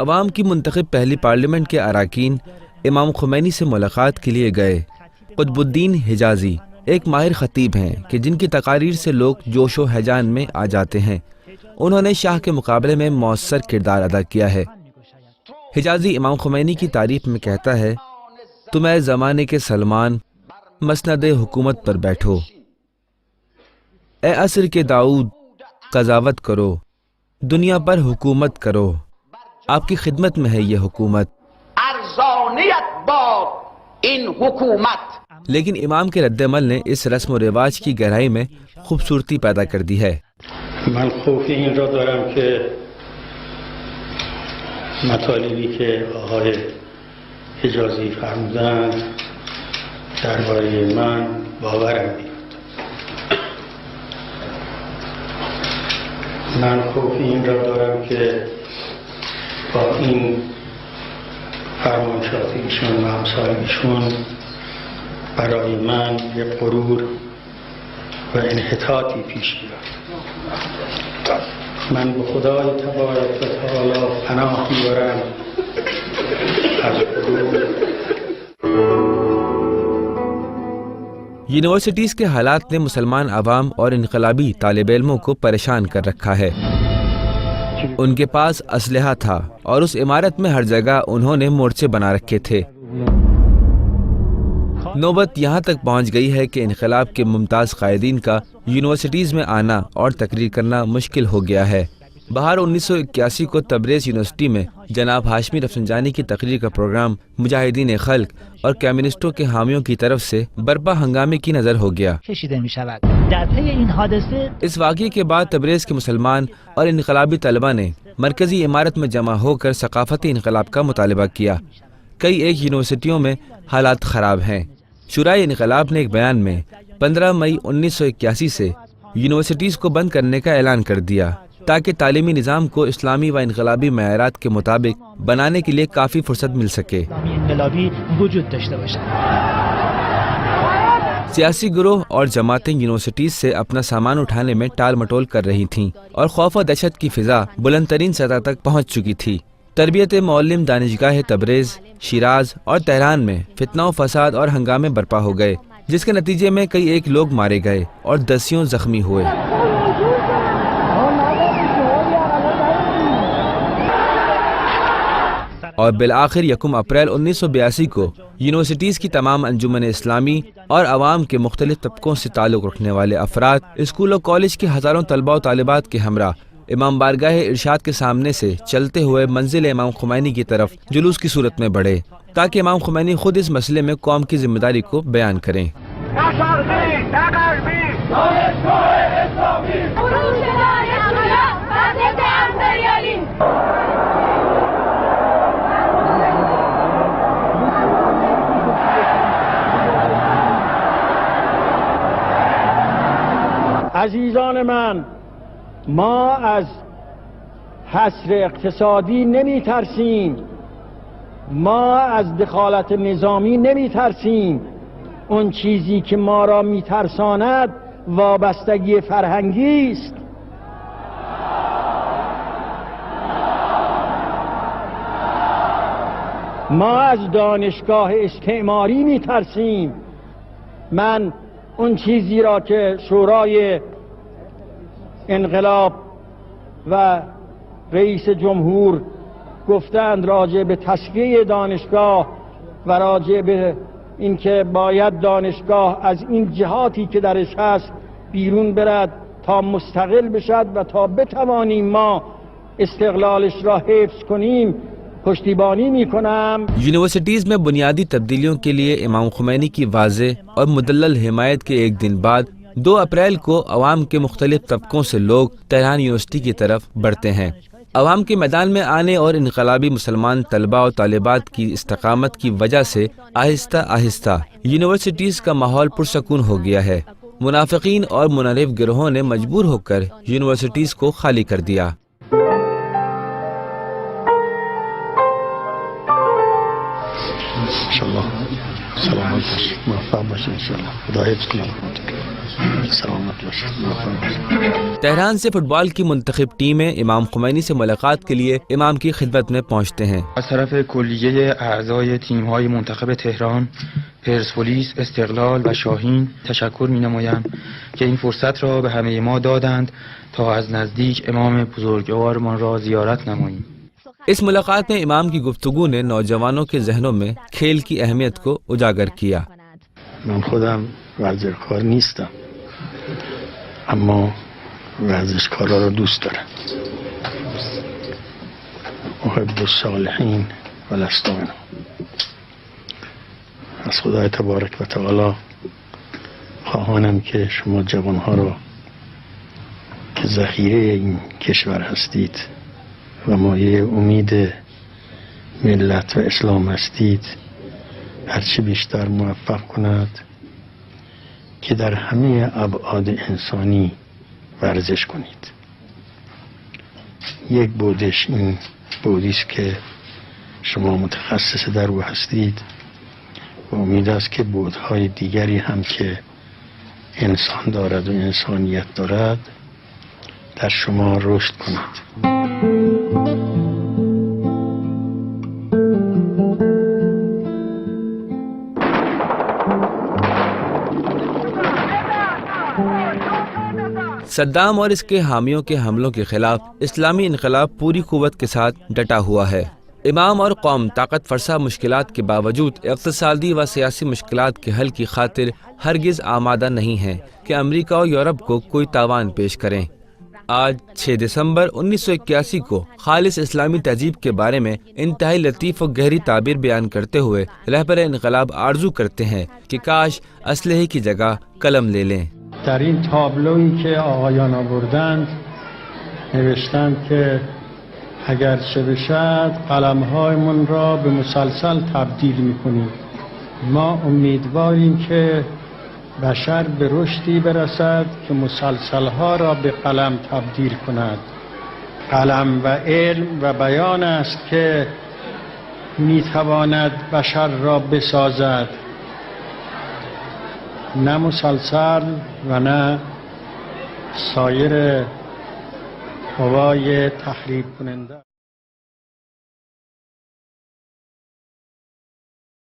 अवाम की मुंतखब पहली पार्लियामेंट के अरकान इमाम खुमैनी से मुलाकात के लिए गए। कुतुबुद्दीन हिजाजी एक माहिर खतीब हैं कि जिनकी तकारीर से लोग जोशो हैजान में आ जाते हैं। उन्होंने शाह के मुकाबले में मौसर किरदार अदा किया है। हिजाजी इमाम खुमैनी की तारीफ में कहता है, तुम ए ज़माने के सलमान मसनद हुकूमत पर बैठो, ए असर के दाऊद कज़ावत करो, दुनिया पर हुकूमत करो, आपकी खिदमत में है ये हुकूमत। लेकिन इमाम के रद्दमल ने इस रस्म व रिवाज की गहराई में खूबसूरती पैदा कर दी है। من خوفی این را دارم که مطالبی که آقای حجازی فرمودن درباره من باورم بیاد. من خوفی این را دارم که با این فرمایشات ایشون و امثال ایشون برای من یک غرور و انحطاطی پیش بیاد. من به خدای تبارک و تعالی پناه میبرم از غرور. यूनिवर्सिटीज़ के हालात ने मुसलमान अवाम और इनकलाबी तालिब इल्मों को परेशान कर रखा है। उनके पास असलहा था और उस इमारत में हर जगह उन्होंने मोर्चे बना रखे थे। नौबत यहाँ तक पहुँच गई है कि इनकलाब के मुमताज़ कायदीन का यूनिवर्सिटीज़ में आना और तकरीर करना मुश्किल हो गया है। बहार 1981 को तबरेज़ यूनिवर्सिटी में जनाब हाशमी रफसंजानी की तकरीर का प्रोग्राम मुजाहिदीन खल्क और कम्युनिस्टों के हामियों की तरफ से बर्पा हंगामे की नज़र हो गया। इस वाक़ये के बाद तबरेज़ के मुसलमान और इनकलाबी तलबा ने मरकज़ी इमारत में जमा होकर सकाफ़ती इनकलाब का मुतालबा किया। कई एक यूनिवर्सिटियों में हालात ख़राब हैं। शुराए इनकलाब ने एक बयान में 15 मई 1981 से यूनिवर्सिटीज़ को बंद करने का ऐलान कर दिया ताकि तालीमी निज़ाम को इस्लामी व इनकलाबी मयारात के मुताबिक बनाने के लिए काफ़ी फुर्सत मिल सके। सियासी गिरोह और जमातें यूनिवर्सिटीज़ से अपना सामान उठाने में टाल मटोल कर रही थीं और खौफ व दहशत की फ़िज़ा बुलंद तरीन सतह तक पहुँच चुकी थी। तरबियत मौलिम दानिशगाह तबरेज़, शिराज और तेहरान में फितना फसाद और हंगामे बर्पा हो गए, जिसके नतीजे में कई एक लोग मारे गए और दसियों जख्मी हुए। और बिलआखिर 1 अप्रैल 1982 को यूनिवर्सिटीज़ की तमाम अंजुमन इस्लामी और अवाम के मुख्तलिफ तबकों से ताल्लुक़ रखने वाले अफराद स्कूल और कॉलेज के हज़ारों तलबा और तालिबात के हमरा इमाम बारगाह इरशाद के सामने से चलते हुए मंजिल इमाम खुमैनी की तरफ जुलूस की सूरत में बढ़े ताकि इमाम खुमैनी खुद इस मसले में कौम की जिम्मेदारी को बयान करें। عزیزان من، ما از حصر اقتصادی نمی ترسیم، ما از دخالت نظامی نمی ترسیم. اون چیزی که ما را می ترساند وابستگی فرهنگی است. ما از دانشگاه استعماری می ترسیم. من اون چیزی را که شورای انقلاب و رئیس جمهور گفتند راجع به تشکیل دانشگاه و راجع به اینکه باید دانشگاه از این جهاتی که درش هست بیرون برد تا مستقل بشد و تا بتوانیم ما استقلالش را حفظ کنیم پشتیبانی میکنم. यूनिवर्सिटीज़ में बुनियादी तब्दीलियों के लिए इमाम खुमैनी की वाज़े और मुदल्लल हिमायत के एक दिन बाद 2 अप्रैल को अवाम के मुख्तलिफ तबकों से लोग तेहरान यूनिवर्सिटी की तरफ बढ़ते हैं। अवाम के मैदान में आने और इनकलाबी मुसलमान तलबा और तालिबात की इस्तकामत की वजह से आहिस्ता आहिस्ता यूनिवर्सिटीज़ का माहौल पुरसकून हो गया है। मुनाफिकीन और मुनरिफ गिरोहों ने मजबूर होकर यूनिवर्सिटीज़ को खाली कर दिया। سلامت باشید، موفق باشید انشاءالله. خدا حفظ کنه. سلامت باشید، موفق باشید. तेहरान से फुटबॉल की मुंतखब टीमें इमाम खुमैनी से मुलाकात के लिए इमाम की खिदमत में पहुंचते हैं। از طرف کلیه اعضای تیم‌های منتخب تهران، پرسپولیس، استقلال و شاهین تشکر می‌نمایم که این فرصت را به همه ما دادند تا از نزدیک امام بزرگوارمان را زیارت نماییم. इस मुलाकात में इमाम की गुफ्तगू ने नौजवानों के जहनों में खेल की अहमियत को उजागर किया। من خودم ورزشکار نیستم، اما ورزشکارا رو دوست دارم. محب الصالحین و لست منهم. از خدای تبارک و تعالی خواهانم که شما جوانها را که ذخیره این کشور هستید و مایه امید ملت و اسلام هستید هرچی بیشتر موفق کند که در همه ابعاد انسانی ورزش کنید. یک بودش این بودی است که شما متخصص در او هستید و امید است که بودهای دیگری هم که انسان دارد و انسانیت دارد در شما رشد کند. सद्दाम और इसके हामियों के हमलों के खिलाफ इस्लामी इनकलाब पूरी कुव्वत के साथ डटा हुआ है। इमाम और कौम ताकत फरसा मुश्किलात के बावजूद इक़्तिसादी व सियासी मुश्किलात के हल की खातिर हरगिज़ आमादा नहीं हैं कि अमेरिका और यूरोप को कोई तावान पेश करें। आज 6 दिसंबर 1981 को खालिस इस्लामी तहजीब के बारे में इंतहाई लतीफ़ और गहरी ताबीर बयान करते हुए रहबर इनकलाब आरजू करते हैं कि काश असलहे की जगह कलम ले लें। در این تابلویی که آقایان آوردند نوشتند که اگر چه بشد قلم‌هایمون را به مسلسل تبدیل می‌کنیم. ما امیدواریم که بشر به رشدی برسد که مسلسل‌ها را به قلم تبدیل کند. قلم و علم و بیان است که می‌تواند بشر را بسازد، نه مسلسل و نه سایر قوای تخریب کننده.